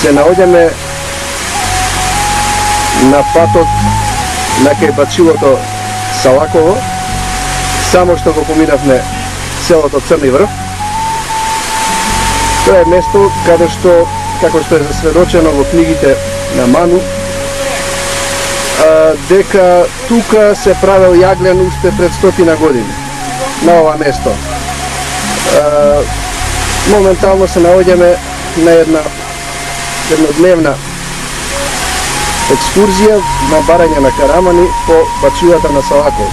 се наоѓаме на патот на кај бачилото Салаково, само што го поминавме селото Црни врв. Тоа е место каде што, како што е засведочено во книгите на Ману, дека тука се правел јаглен уште пред 100 години на ова место. Моментално се наоѓаме на една еднодневна екскурзија на барање на карамани по бачилата на Салаково.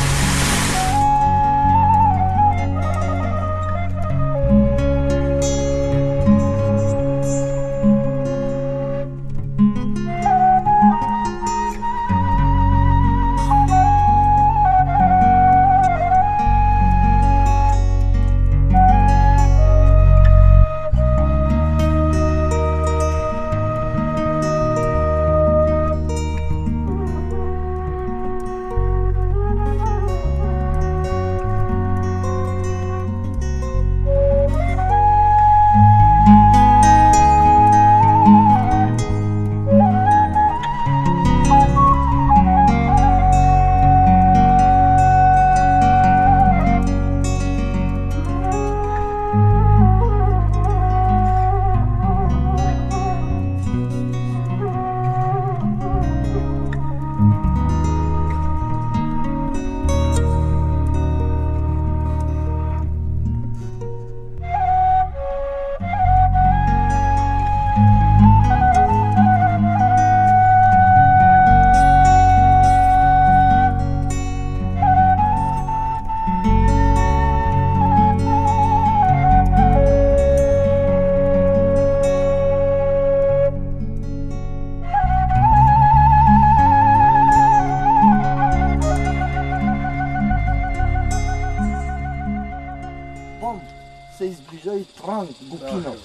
Се изближа и Транг, Букинов.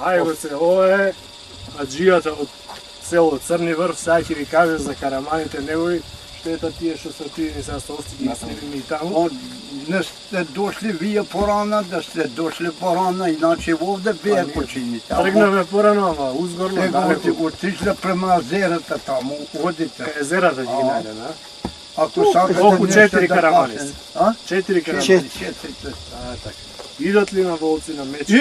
Ајде се, ова е аџијата од село Црни врв, сега ќе ви каже за караманите негови, штета тие што се отидени сега со ости ги снимаме и таму. Не сте дошли вие порано, да сте дошли порано, иначе овде бие кучините. Тргнаме порано, ама узгорно, далеко. Отишле према езерата таму, одите. Езерата ги најде, да? Ако сакате Колку, нешто 4 карамани? А? 4 карамани. Четирите. Така. Идат ли на волци, на мечки?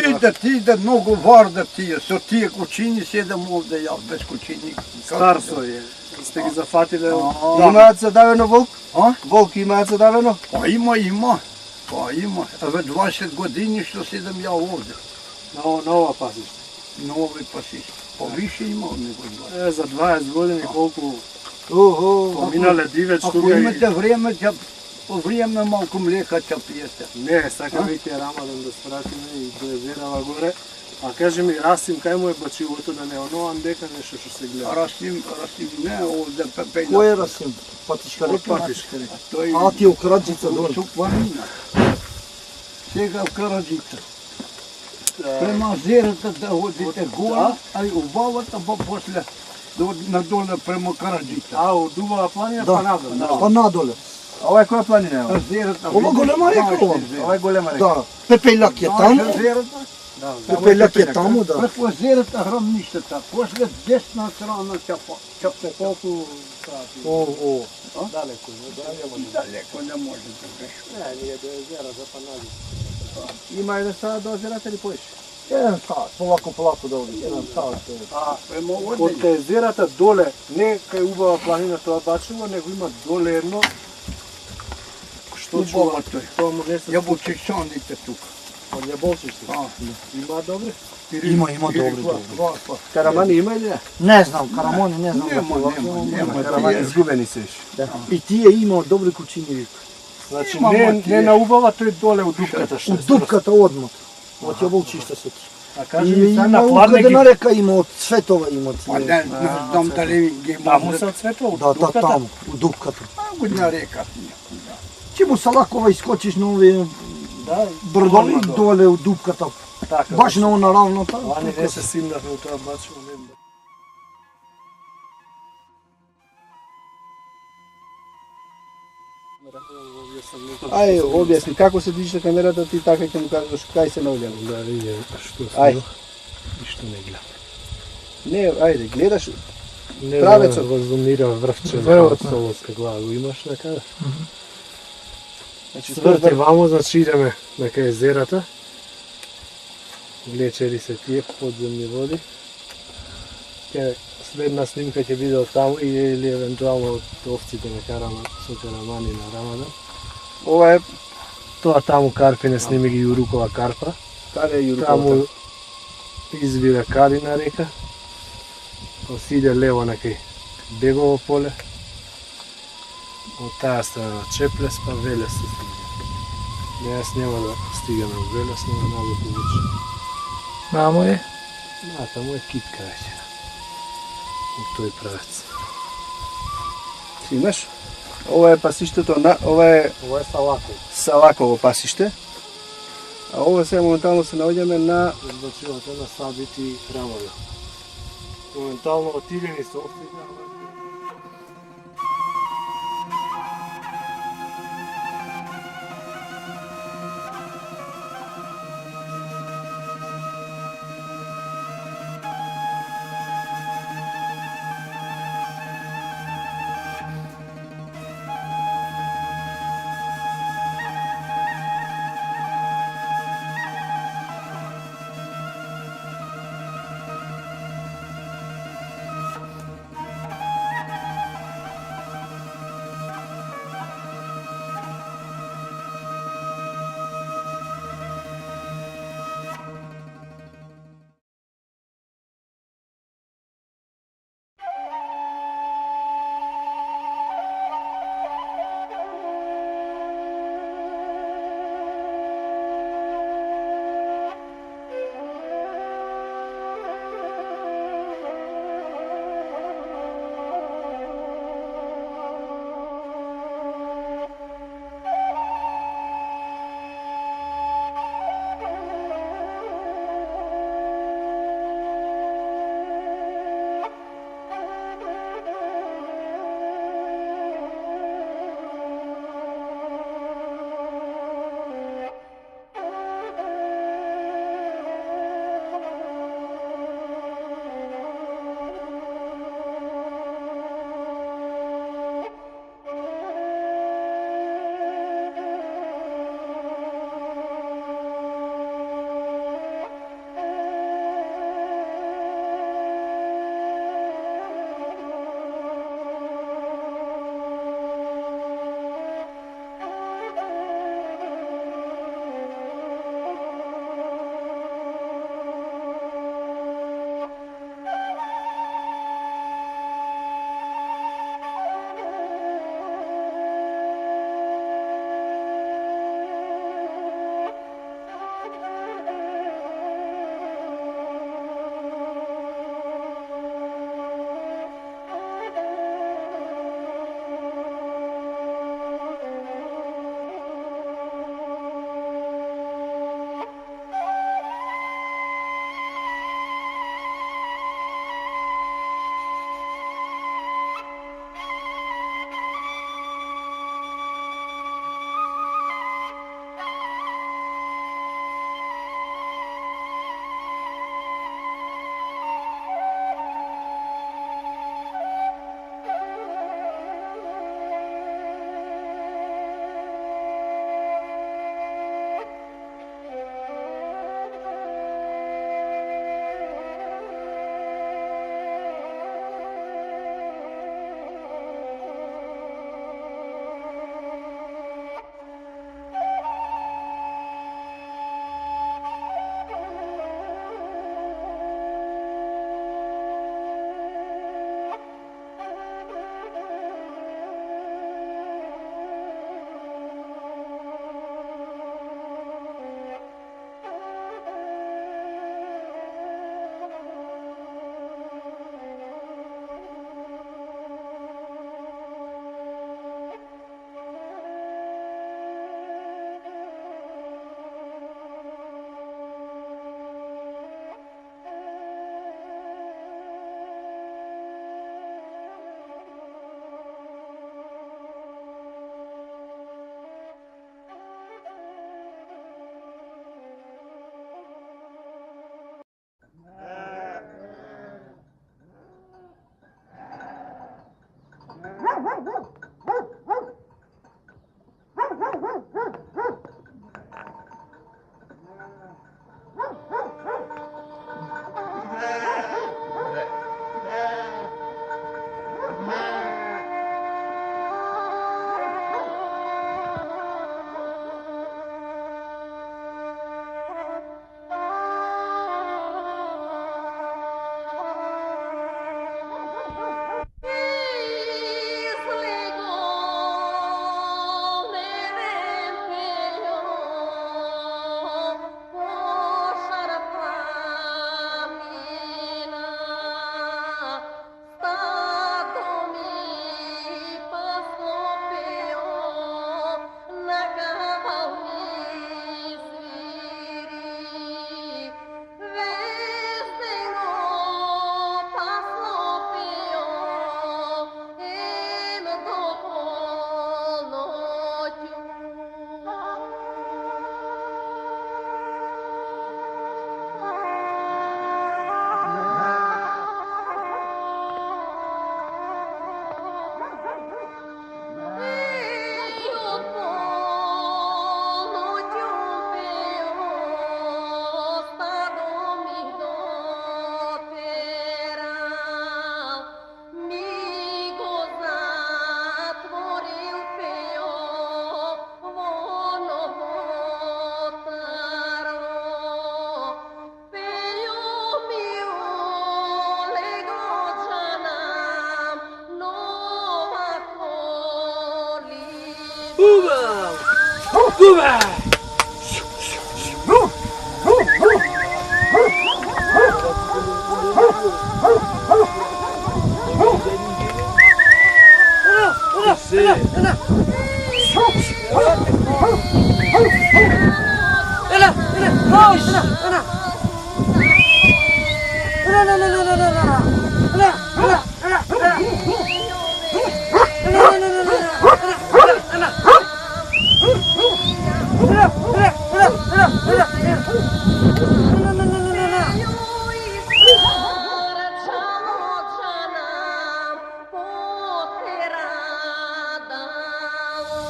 Идат многу варда тие, со тие кучини седам овде јас без кучини. Стар сој е. Сте ги зафатиле? Имаат задавено волк? А? Волк имаат задавено? Па има. Па има. Еве 20 години што седам ја овде. На ова пасиште? Нови пасиште. Повише има од него 20. За 20 години колку Охо, поминале дивеч Ако тука имате време, по време малку млека ќе пиете. Не, сакам веќе Рамадан да спратиме и до езерава горе. А кажи ми, Расим, кај му е бачилото да не оновам дека нешто што се гледа? Расим, не, овде пепења. Кој е Расим? Патишка Кој река? патишка река? Тој А, ти у Караджица доле. тук планина. Сега в Караджица. Према зерата да одите горе, а и убавата, па после надоле према Караджица. А, од Дубава планина Да. па надоле. Па надоле. ова е која планина е? Зерата. Ова голема река, ова. Ова е голема река. Да, Пепелјак е таму. Зерата. Да, Пепелјак е таму, да. Преко зерата храмништата. После десна страна ќе колку сати? О. Далеко, далеко не може да беше. Не, ние до езера за па надоле. Има еден саат до езерата или поише? Еден саат, полако да оди. Еден саат. А, Према од оде. езерата доле, не кај убава планина тоа бачило, него има доле едно што Убава чува. тој. Тоа му не се Јаболчичаните тук. од јаболчиште. А, Има добри? Има добри. Карамани има или не? Не знам, карамони не знам. Нема. Карамани изгубени се иш. И тие има добри кучини вик. Значи Имамо не тие. на убава, тој доле од дупката што. У дупката одмот. Од јаболчиште се ти. А И кажи ми сега има на у пладне каде ги на река има од цветова има Па тие. не знам дали ги таму може. се цветува од Да, дупката. таму, у дупката. Го на река. Ти му Салакова искочиш на овие Да, брдови доле у дупката. така. Баш на она равната. А не се симнавме у тоа бачило, не знам. Ај, објасни, како се движи камерата, ти така ќе му кажеш кај се наоѓаме. Да види што Ај. и што не гледам. Не, ајде, гледаш, Не Правецот. знам, го зонира врвче, Веројатно. солонска глава го имаш некаде. значи, Сврти вамо, значи идеме дека езерата. Глечери се тие подземни води. Ке следна снимка ќе биде од таму или евентуално од овците на карама со карамани на Рамадан. ова е, Тоа таму Карпине сними ги Јурукова карпа. каде е Јурковата? Таму извира Калина река. Па си иде лево на кај Бегово поле. Од таа страна Чеплес, па Велес се стига. Не, јас нема да стигаме од Велес, нема много повеќе. Мамо е. Таму е китка веќе. Од тој правец. Ти имаш? Ова е пасиштето на, ова е Ова е Салаков. Салаково пасиште. А ова сега моментално се наоѓаме на Избачивате на Сабит и Рамадан. Моментално отидени со овците, ама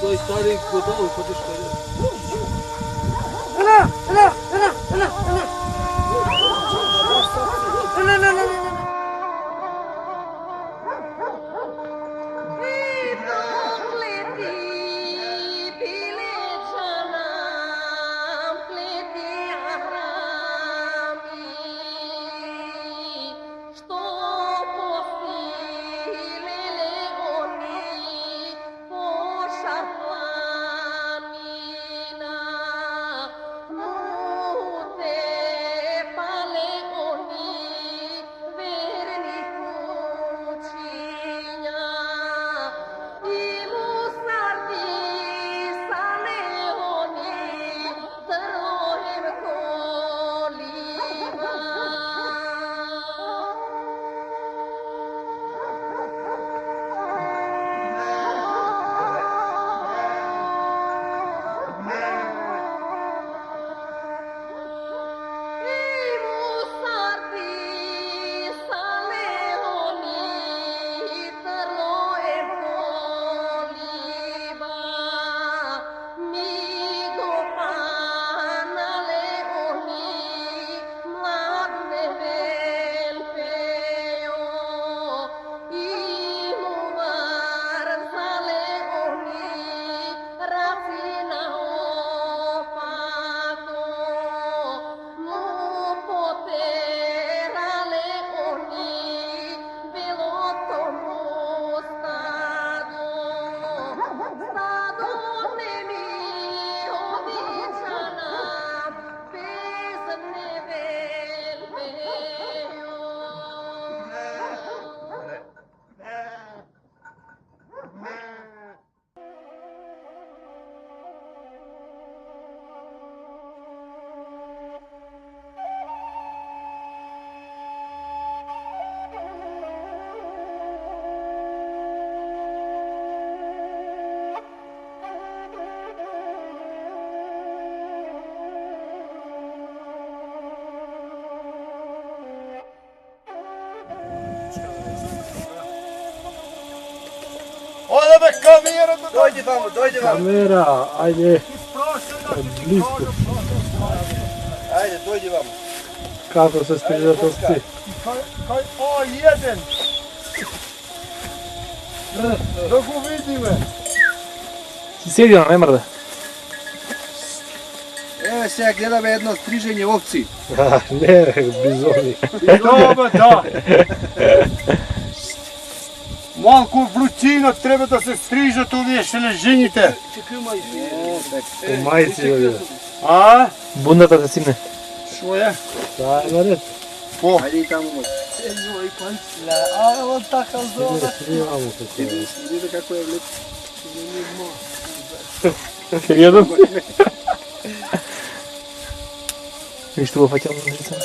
Той старий додому ходиш вперед. Kamera, ajde. Blisko. Ajde, dojdi vamo. Kako se strižat ovci? O, jedan! Dok uvidi me! Sjedi ono, ne mrda. Evo сега гледаме едно стрижење овци. Ne, bizoni. Дома, да! Малко вручина треба да се стрижат овие шележините. Po majici da vidim. А? Bundata se sine. Шо е? Da, ima red. Ајде и таму мој. Srivamo kako je. Видите како е влет. Сериозно? Виж това фатялно ножица.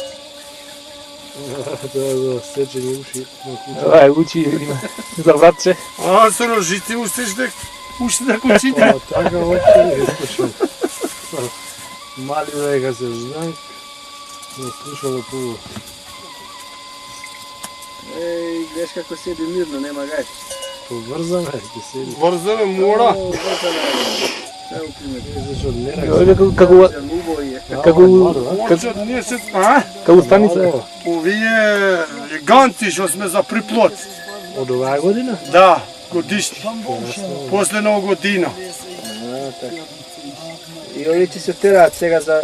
Da, sečenje uši. Ай, учи има. За вратче. А, со ножици устиш да кучите. Така още не слушам. Мали вега се знак. Не слушам първо. Еј, гледаш како седи мирно, нема гај. Повързаме, ще седи. Вързане мора. Ево пример. Защото не Како Орче, ние се... А? како станица. Овие гиганти што сме за приплод. Od ova godina? Да, годишни. После нова година. И овие ќе се тераат сега за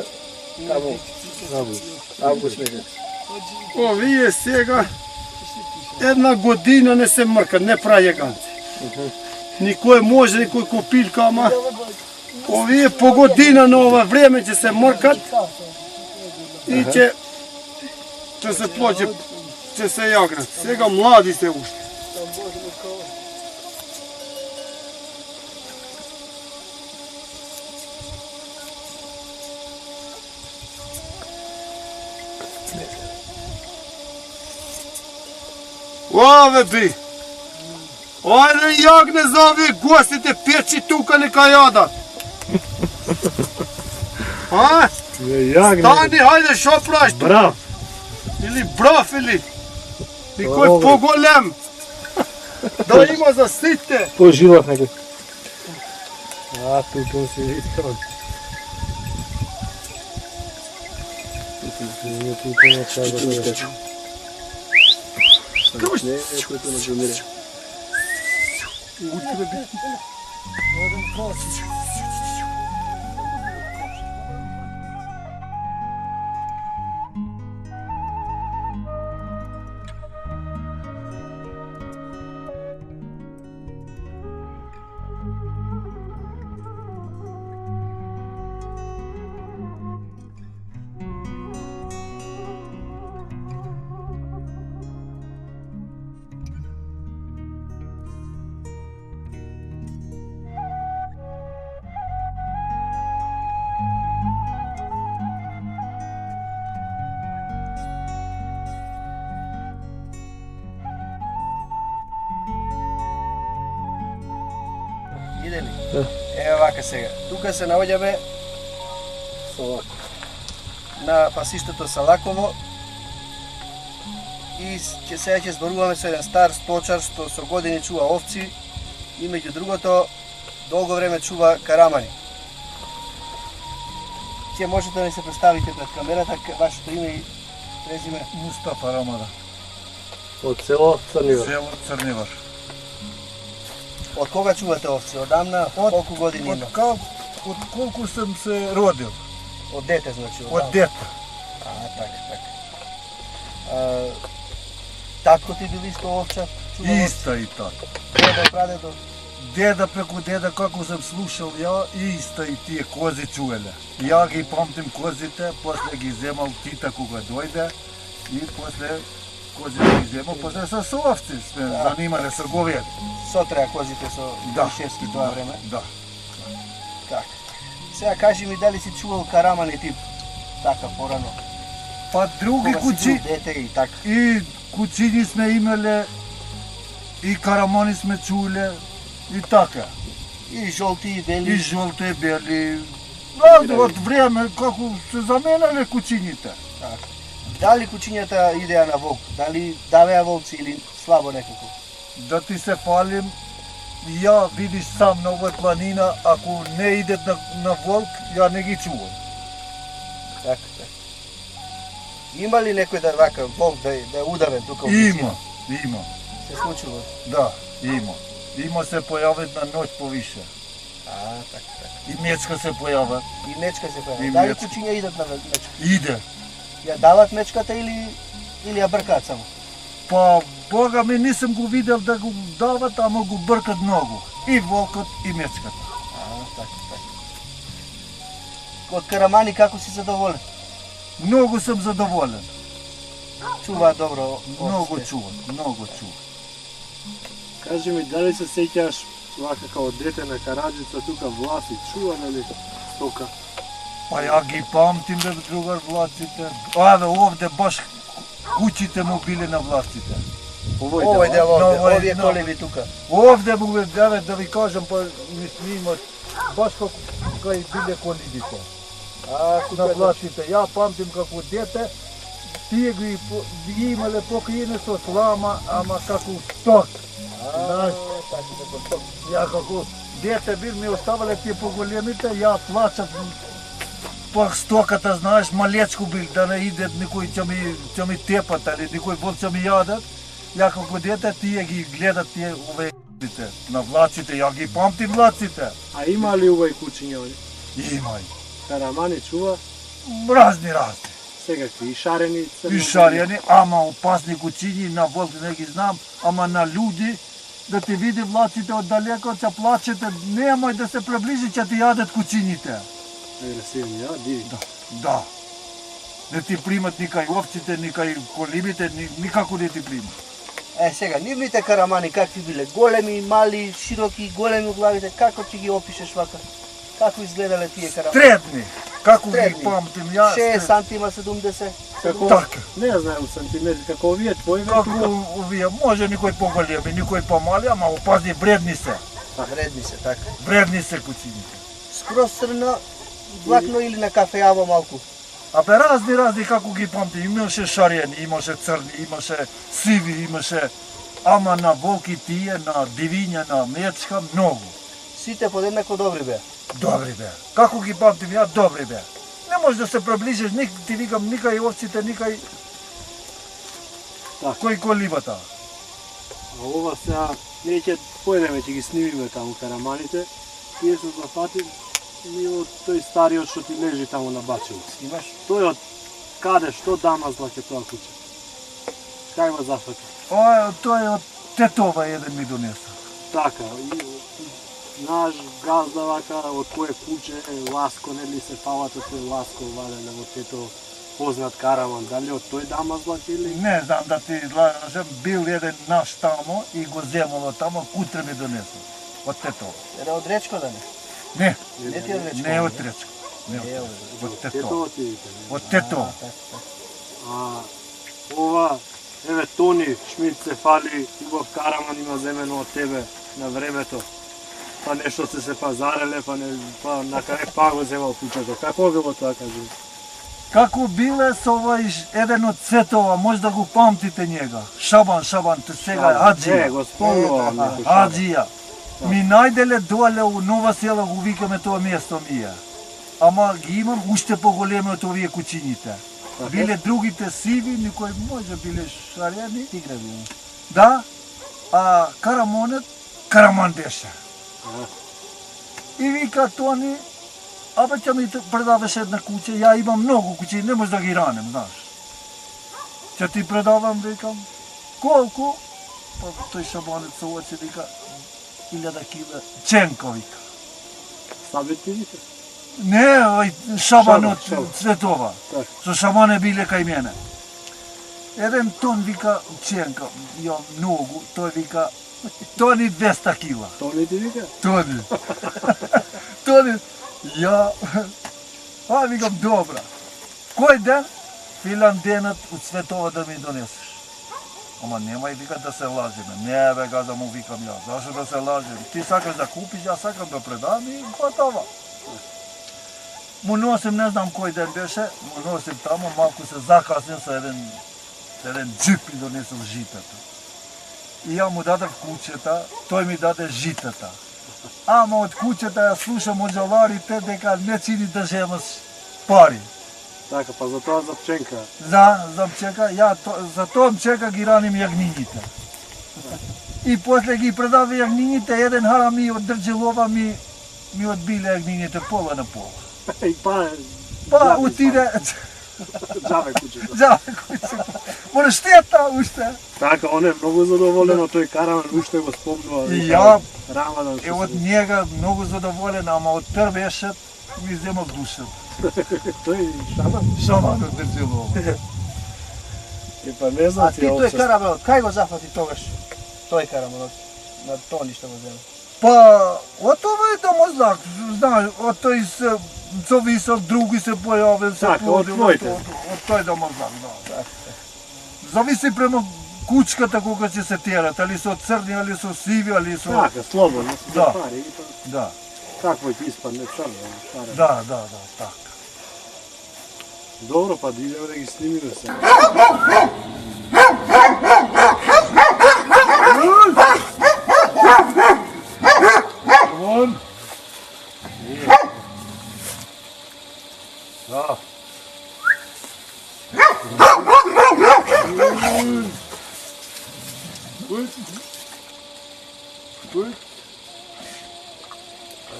таму август месец. Овие сега една година не се мркат, не прави ганци. Никој може, никој копилка, ама овие по година на ова време ќе се мркат и ќе се плоđe, ќе се јагнат. Сега млади се уште. Ове би! Ајде јагне за овие гостите, печи тука нека јадат. А? Стани, хајде, шо правиш тука? Брав! Или брав, или никој поголем. Да има за сите. Пожилав некој. А, тук си искал. Тук не чаба да Не, којто не замире. Иде ли? Ева вака сега. Тука се наоѓаме на пасиштето Салаково и сега ќе зборуваме со еден стар сточар што со години чува овци и меѓу другото долго време чува карамани. Ќе можете да ми се представите пред камерата вашето име и презиме? Мустафа Рамада. От село Црнивар. Село Црнивар. Од кога чувате овци? Одамна? Колку години има? Од колку сам се родил? Од дете, значи? Од дете. Така. Татко ти бил исто овчар? Иста и така. Деда, прадедо? Деда преку деда, како сам слушал ја, иста и тие кози чуеле. Ја ги памтим козите, после ги земал тита кога дојде и после козите ги земал, после со овци сме занимале со говеди. Сотреа козите со Шевски тоа време? Да. Така. Сега кажи ми дали си чувал карамани тип така порано? Па други Кога си кучи бил дете и така. и кучини сме имале и карамани сме чуле и така. И жолти и И бели. жолти и бели. Од време како се заменале кучините. Дали кучињата идеа на волк? Дали давеа волци или слабо некако? Да ти се фалим, Ja vidiš sam na ovoj planina, ако не идет на волк, ја не ги чувам. Така. Има ли некој да вака волк да е ударен тука? Има. Се случува. Да, има. Има се појават на ноќ повише. Така. И мечка се појава. И мечка се И појава. Дали мечка. кучиња идат на мечка? Иде. Ја дават мечката или ја бркаат само? Па, Бога ми нисам го видел да го дават, ама го бркат многу. И волкот, и мечката. Така. Од карамани како си задоволен? Многу сум задоволен. Чуваат добро Многу овците. чувам. Кажи ми, дали се сеќаш вака као дете на Караджица тука власи чува ли стока? Па ја ги памтим бе другар влаците. Аве овде баш куќите му биле на влаците. Овој дел овде, Овој, овие но. колеби тука. Овде му бе, да ви кажам, па ми имат баш како кај биле колибите. На влаците. Ја памтим како дете, тие ги имале покриене со слама, ама како сток. Знаеш, ја како дете бил ми оставале тие поголемите, ја плачат пак стоката, знаеш, малечко бил, да не иде никој ќе ми тепат, али никој вод ќе ми јадат. Ја како дете тие ги гледат тие овие на влаците, ја ги памтим влаците. А има ли овој кучиња? Имај. Карамани чува? Разни. Секакви, и шарени, И шарени, ама опасни кучињи, на волк не ги знам, ама на луѓи, да ти види влаците оддалеко, ќе плачете, немој да се приближи, ќе ти јадат кучињите. Агресивни, диви. Да. Не ти примат никај овците, никај колибите, никако не ти примат. Сега, нивните карамани какви биле? Големи, мали, широки, големи од главите, како ќе ги опишеш вака? Како изгледале тие карамани? Стредни, како ги Стредни. памтим ја. 60 сантима, 70? Така. Не знам сантиметри, како овие твои Како тука. овие, може никој поголеми, никој помали, ама опазни, вредни се. Вредни се, така. Вредни се кучињите. Скроз црно, влакно или на кафејаво малку? Абе разни како ги памтим, имаше шарени, имаше црни, имаше сиви, имаше, ама на волки тие, на дивиња, на мечка, многу. Сите подеднако добри беа. Добри беа. Како ги памтим ја, добри беа. Не можеш да се приближиш, ти викам, никај овците, никај Так. кој колибата. А ова сега, ние ќе појдеме, ќе ги снимиме таму караманите. Тие се зафати ми од тој стариот што ти лежи таму на Бачевец. Имаш? Тој од каде, што дамазлак е тоа куќе? Кај го зафати? Тој од Тетова еден ми донеса. Така, наш газда вака, од кое куќе, Ласко, нели се фалата тој Ласко, ваделе во тето познат караван, дали од тој дамазлак или? Не знам да ти лажам, бил еден наш тамо и го земало тамо, кутре ми донеса. Од Тетова. Ере од речко да не? Не, Не ти од речко? не од Речко. Не Не од од Од Тетова. Тето ти вика. Од Тетова. А ова, еве Тони Шмидт се фали, убав караман има земено од тебе на времето. Па нешто се пазареле, па на каде па го земал куќето. Како било тоа, кажи? Како биле со овој еден од Цветова, може да го памтите njega. Шабан, сега Не, Аджија. го спомнувам некој шабан. Аджија. Ми најделе доле у Нова Села, го викаме тоа место мија. Ама ги имам уште поголеми од овие кучињите. Биле другите сиви, никој може биле шарени. Тигре биле. Да, а караман беше. И вика Тони, абе ќе ми предаваш една куќа, ја имам многу куќи, не може да ги ранем, знаеш. Ќе ти предавам, викам, колку? Па тој шабанец се очи, вика, 1000 кила, Ченко, вика. Сабет ти вика? Не, ој шабан од Шабан. Цветова, Така. со шабане биле кај мене. Еден тон вика Ченко, ја многу, тој вика, Тони 200 кила. Тони ти вика? Тони, ја, викам, добра. Кој ден? Филан денот од Цветова да ми донесеш. Ама немај, вика, да се лажеме. Не, бе, газа му викам ја. Зашо да се лажеме? Ти сакаш да купиш, ја сакам да предам и готово. Му носим, не знам кој ден беше, му носим тамо, малку се закаснем со еден джип и донесов житото. и ја му дадев кучета, тој ми даде житата. Ама од кучета ја слушам од жаларите дека не цини да земаш пари. Така, па за тоа за пченка. За пчека, за тоа пчека ги раним јагнините. И после ги предав јагнините, еден харами од дрџелова ми одбиле јагнините пола на пола. И па Па отиде, джаве кучето. Джаве кучето. Море штета уште. Така, он е многу задоволен од тој караван, уште го спомнува. И ја Рамадан. е од njega многу задоволен, ама од првешот ми зема душата. Тој шаман. Шаман од дрџелова. И па не знам А ти тој караванот, кај го зафати тогаш? Тој караванот, на тоа ништо го зема. Па, од ова е домознак, знаеш, од тој се зависел, други се појавил, се Така, од твоите. од тој домознак, да. Зависи према кучката кога ќе се терат, али со црни, али со сиви, али со... Така, слободно, се Да. пари. И па Да, какво ќе испадне црно, шарен. да, така. Добро, па да идеме да ги снимиме се. Вон. Да.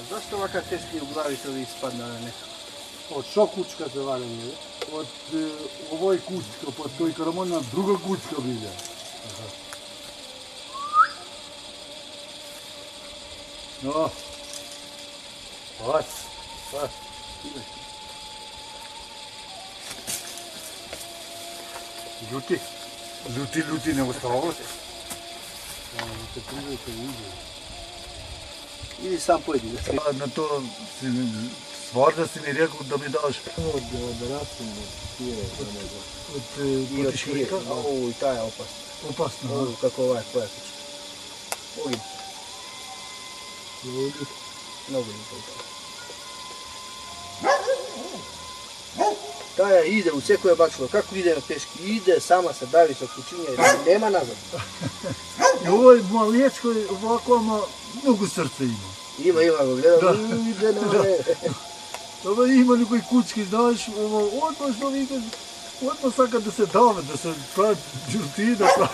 Зашто вака тешки углавите ви испаднале нека? Од шо кучка се вале ние? Од овој кучка, па тој карамон на друга кучка биле. Но. Ось. Лути не оставалось. Иди сам појди. На тоа стварно си ми рекол да ми даш Од расын, тие, од потишката. Оу, и таа е опасна. Опасно. Оу, како ова е твоја кучка. Огин. Многу липа. Таа иде у секој бачко, како иде на пешки, иде сама се дави со кучиња и нема назад. И овој малечко овако, ама многу срце има. Има го гледам, Да. иде на Ова има некои кучки, знаеш, ова одма што викаш, одма сака да се даве, да се прави џурти, да прави.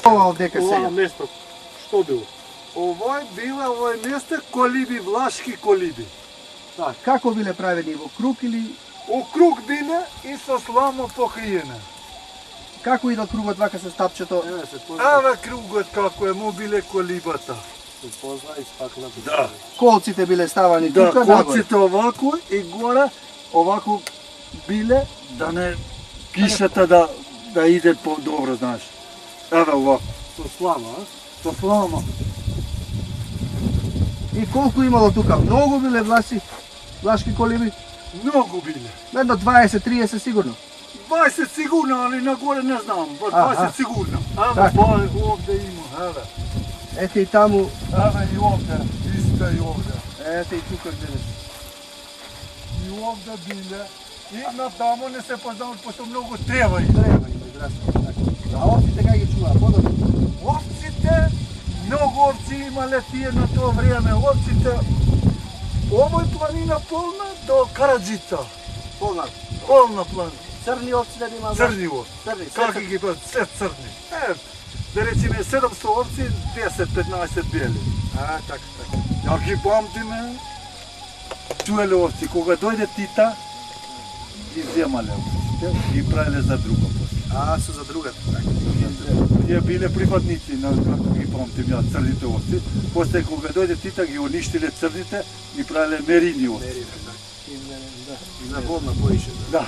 Ова овдека Ова сега. место, што било? Овој место колиби, влашки колиби. Како биле правени во круг или У круг биле и со слама покриена. како идел кругот вака со стапчето? Еве се позна, Ава кругот како е му биле колибата. се позна и спакна. Да. Колците биле ставани Да, тука нагоре. коците овако и горе овако биле да не кишата да иде по-добро, знаеш. Еве овако, Со слама, а? со слама. И колку имало тука? Многу биле влашки колиби? Многу биле. Едно 20-30 сигурно. 20 сигурно, али нагоре не знам, па Аха. 20 сигурно. Еве, Така. па овде има, еве. Ете и таму, Еве и овде, исто и овде. ете и тука гледаш. И овде биле. И натамо не се познават, пошто многу треба и. Треба им израсно. А овците кај ги чува? Подобро. Овците, многу овци имале тие на тоа време. Овците, овој планина полна до Караджица. Полна. Полна планина. Црни овци да има. Црни овци. Црни. Как ги бъдат? Се црни. Да речеме 700 овци, 10-15 бели. А, така, така. Ја ги памтиме, чуеле овци. Кога дојде Тита, ги земале овците и правеле за друга после. А, со за другата. Тие биле припадници на како ги памтим ја црните овци. После кога дојде Тита ги уништиле црните и правеле мерини овци. За волна боише. Да.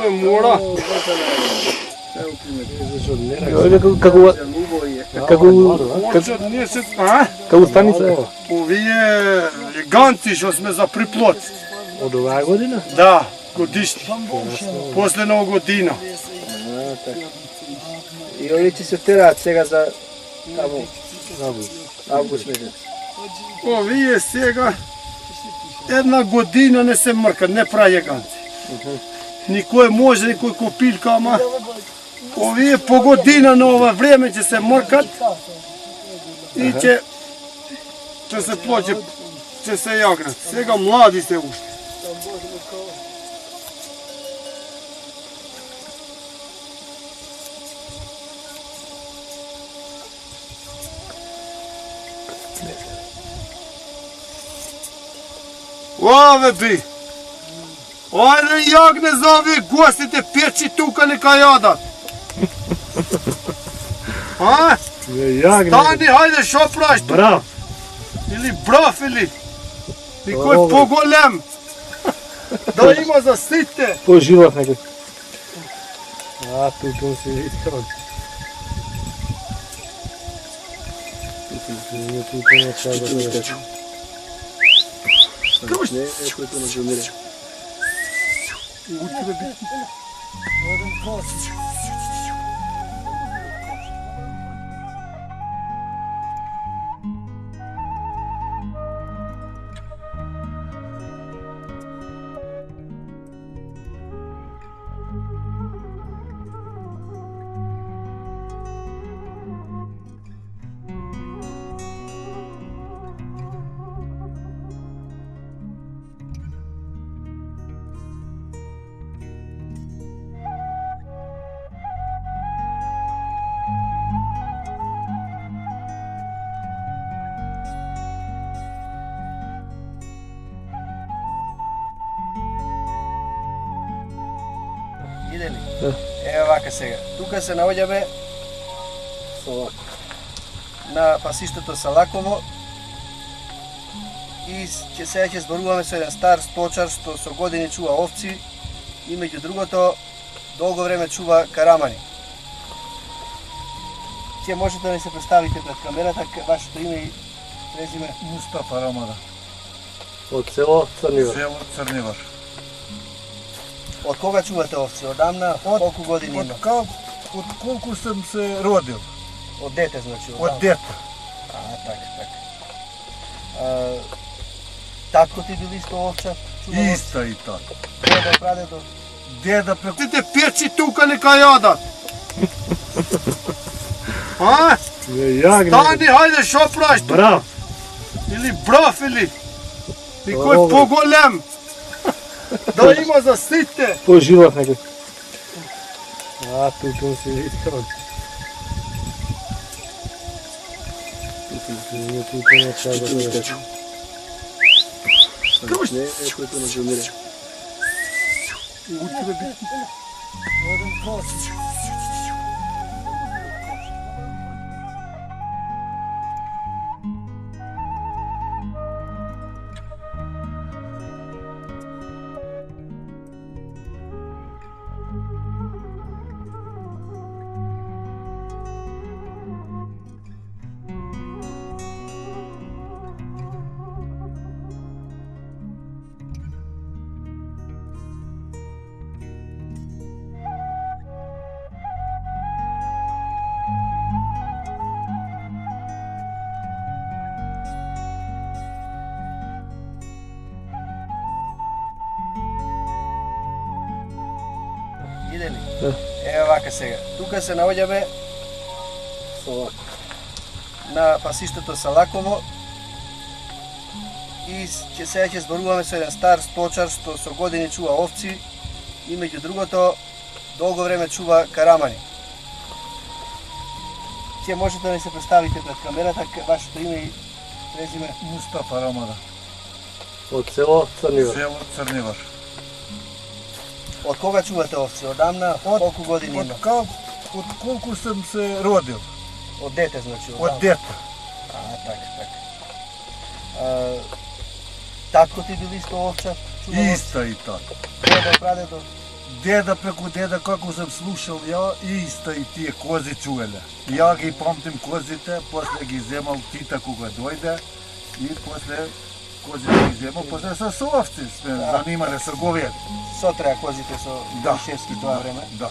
Mora. Kako stanica? Ovije giganti što sme za priplot. Od ova godina? Da, godišnji. Posle Novog godina. I ovi će se terati svega za tamo avgust mjesec. Ovije svega jedna godina ne se mrka, ne praje ganci. Nikoj može, nikoj kopiljkama. Ovije po godina na ovo vrijeme će se mrkat i će se plođe, će se jagrat. Svega mladi se ušte. Ove bi! Ajde jagne za ove gostite, peči tuka neka jadat. A? Stani, hajde šo praš tu. Brav! Ili braf ili nikoj pogolem. Da ima za site. Po žilah nekaj. A, tu si isto. Ide li? Evo ovaka сега. Тука се наоѓаме на пасиштето Салаково и сега ќе зборуваме со еден стар сточар што со години чува овци и меѓу другото долго време чува карамани. Ќе можете да ни се представите пред камерата, вашето име и презиме? Мустафа Рамада, Od село Crnivar. село Црнивар. Од кога чувате овци? Одамна? Колку години има? Од колку съм се родил? Од дете, значи? Од дете. Така. Татко ти бил исто овчар? Иста и така. Деда, прадедо? Деда преку... Сите печи тука нека jadat. A? Stani, hajde šo praš tu. Brav! Ili braf ili nikoj pogolem. Da ima za site. Po žilah nekaj. A, tu si isto. Иде ли? Ево вака сега. Тука се наоѓаме на пасиштето Салаково и сега ќе зборуваме со еден стар сточар што со години чува овци и меѓу другото долго време чува карамани. Ќе можете да ни се представите пред камерата, вашето име и презиме? Мустафа Рамада, Od село Crnivar. село Црнивар. Од кога чувате овци? Одамна? Колку години има? От колко съм се родил, Od dete znači? от дете. A, tak. Tatko ti bili isto ovčar? Čuvao Иста и така. Деда, прадедо? Деда преко деда, како съм слушал ја, иста и тие кози чуеле. Ја ги памтим козите, после ги земал тита кога дојде и после козите ги земал, после со овци сме занимале со говеди. Сотреа козите со Шевски тоа време? Да.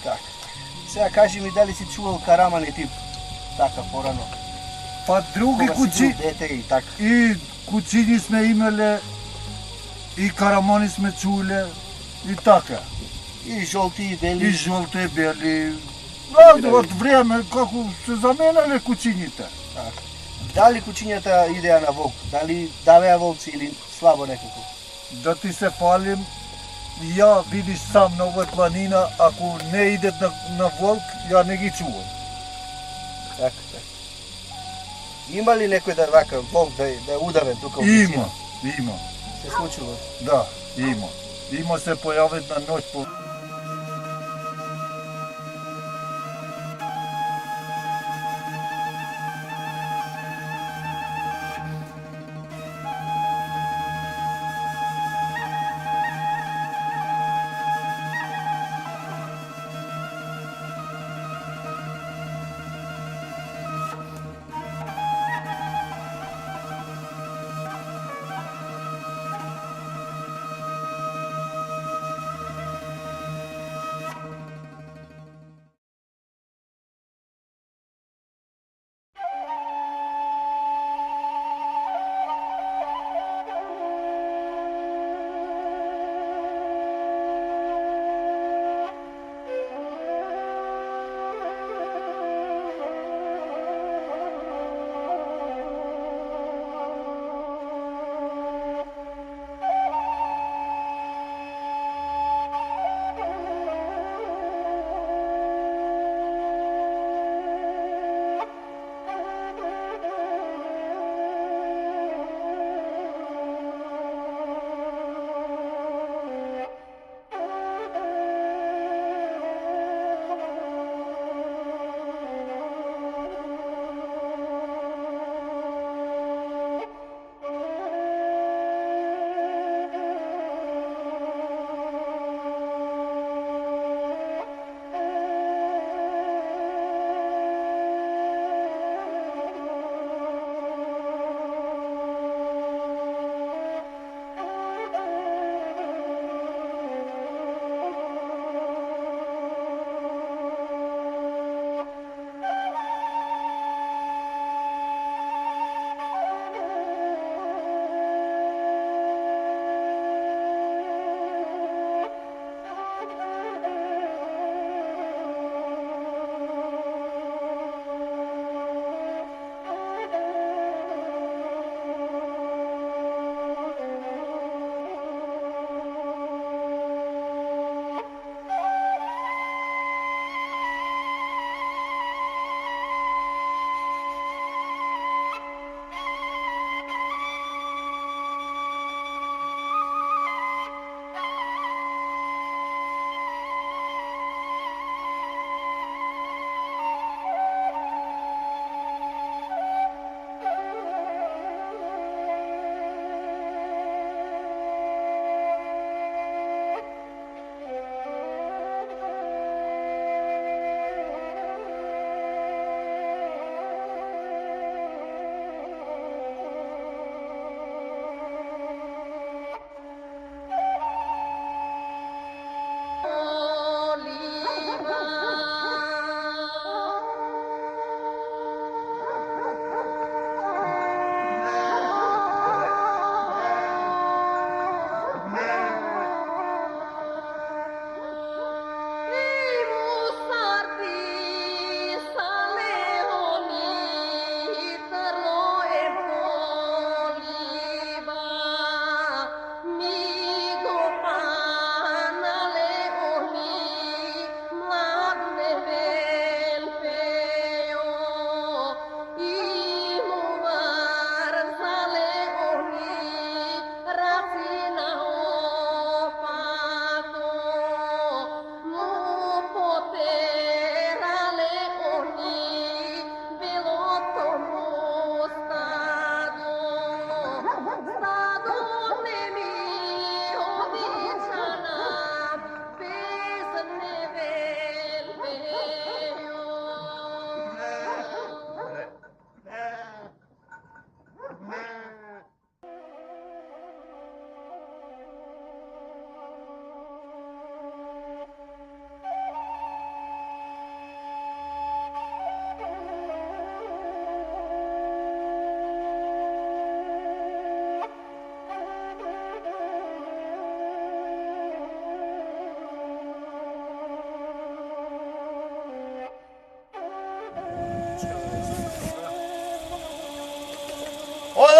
Так. Сега кажи ми дали си чувал карамани тип така порано? Па други Кога си куци бил дете и така. и куцини сме имале, и карамани сме чуле, и така. И жолти и И бели. жолте бели. Да, од време како се заменале куцините. Дали кучињата идеа на волк? Дали давеа волци или слабо некако? Да ти се фалим, ја видиш сам на овој планина, ако не идет на волк, ја не ги чувам. Така. Има ли некој да вака волк да удаве тука у близина? Има. Се случува? Да, има. Има се појавит на ноќ по...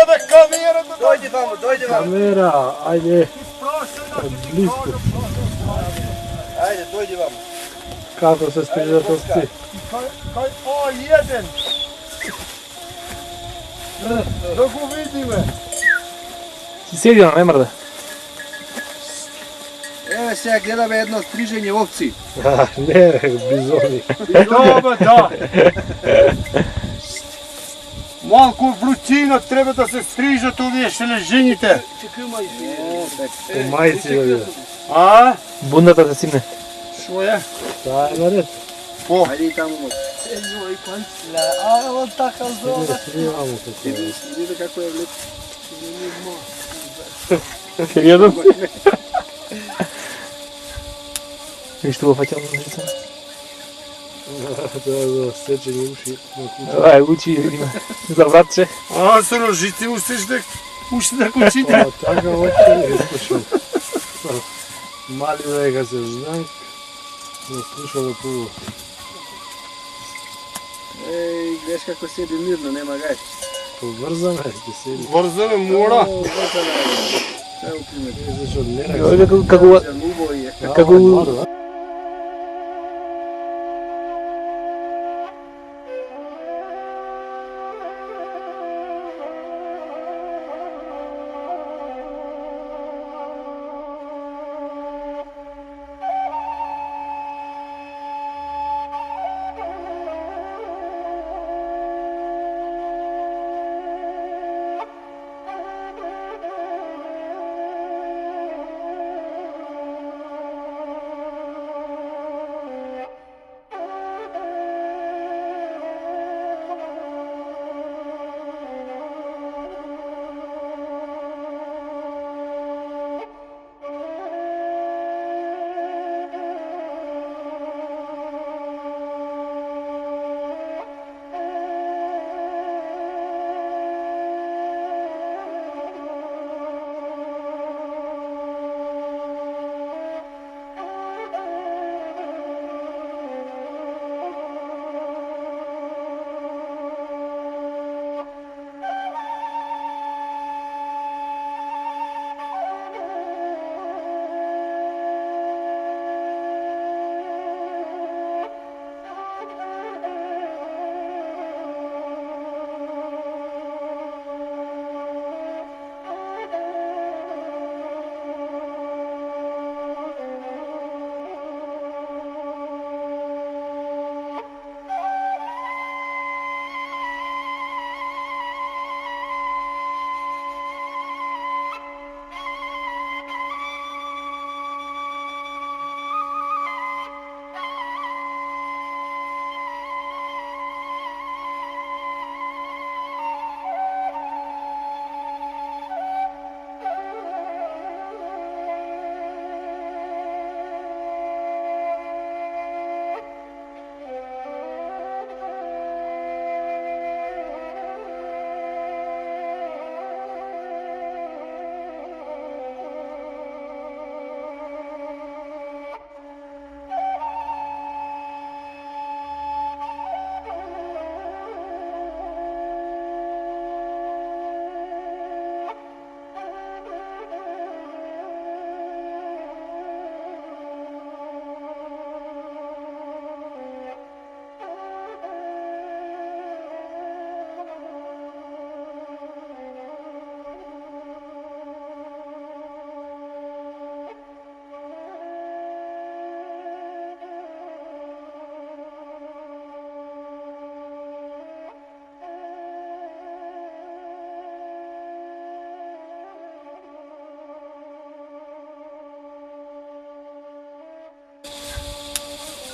bе kamera da Dojdi vamo. Kamera, ajde, blisko. Ajde, dojdi vamo. Kako se strižate ovci? Kaj A1. Da go vidi me. Sjedi ono, ne mrda. Evo сега гледаме едно стрижење овци. Ne, bizoni. Да, бе, да. Малку вручина треба да се стрижат овие шележините. Po majici da vidim. А? Bundata se sine. Шо е? Šta je na red? Ајде и таму. Srivamo kako je. Види како е влет. Сериозно? Виж това фатялно ножица. Da, sečenje uši. Ай, учи, има. За вратче. А, со ножици устиш да кучите. A taka oče ne slušam. Mali vega se znam. Ne slušamo puno. Еј, гледаш како седи мирно, нема гај. Повързана е, ще седи. Вързане мора. Ево пример. Защото не ръка. Како Убаво е. како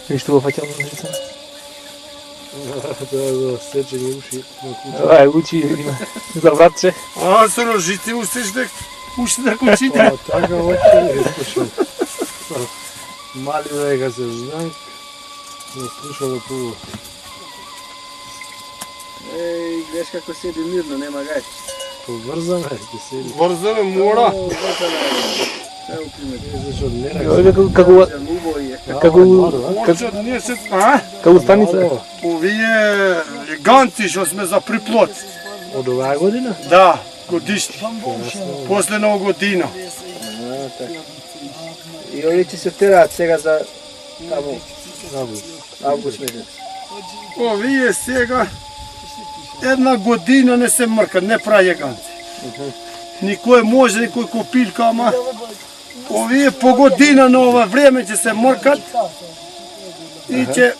Виж това фатялно ножица. Da, sečenje uši. Ай, учи, има. За вратче. А, со ножици устиш да кучите. A taka oče ne slušam. Mali vega se znam. Ne slušamo puno. Еј, гледаш како седи мирно, нема гај. Повързана е, ще седи. Вързане мора. Ево пример. Защото не ръка. Како Убаво е. како Оче ние се... А? како станица. Овие гиганти што сме за приплод. Od ova godina? Да. годишни. После Нова година. И овие ќе се втераат сега за таму август месец. Овие сега една година не се мркат, не прави јаганци. Никој може, никој копилка, ама овие по година на ова време ќе се мркат и ќе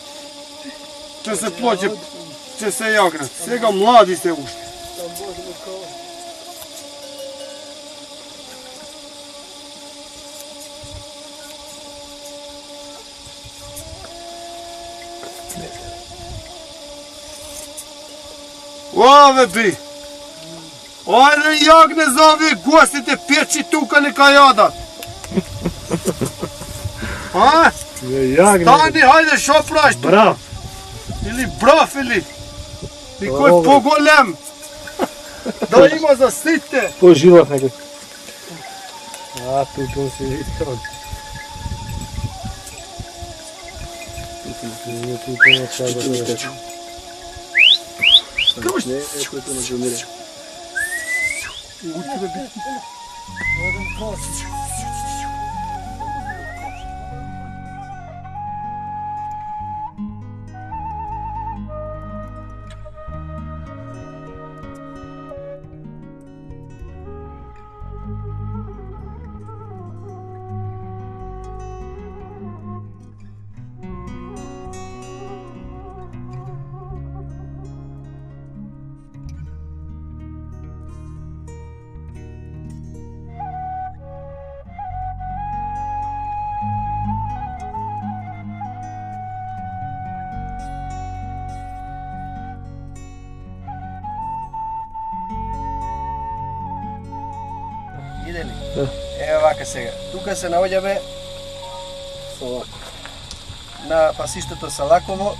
се почне, ќе се јагнат. Сега млади се уште. Ове би! Ајде јагне за овие гостите, печи тука нека јадат. А? Стани, хајде, шо правиш? Брав! Или брав, или никој поголем. Да има за сите. По-жилав некој. А, тут се види он. Иде ли? Ева вака сега. Тука се наоѓаме на пасиштето Салаково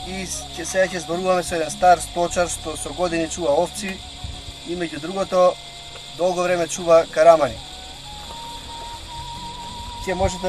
и сега ќе зборуваме со еден стар сточар што со години чува овци и меѓу другото долго време чува карамари. Ќе можете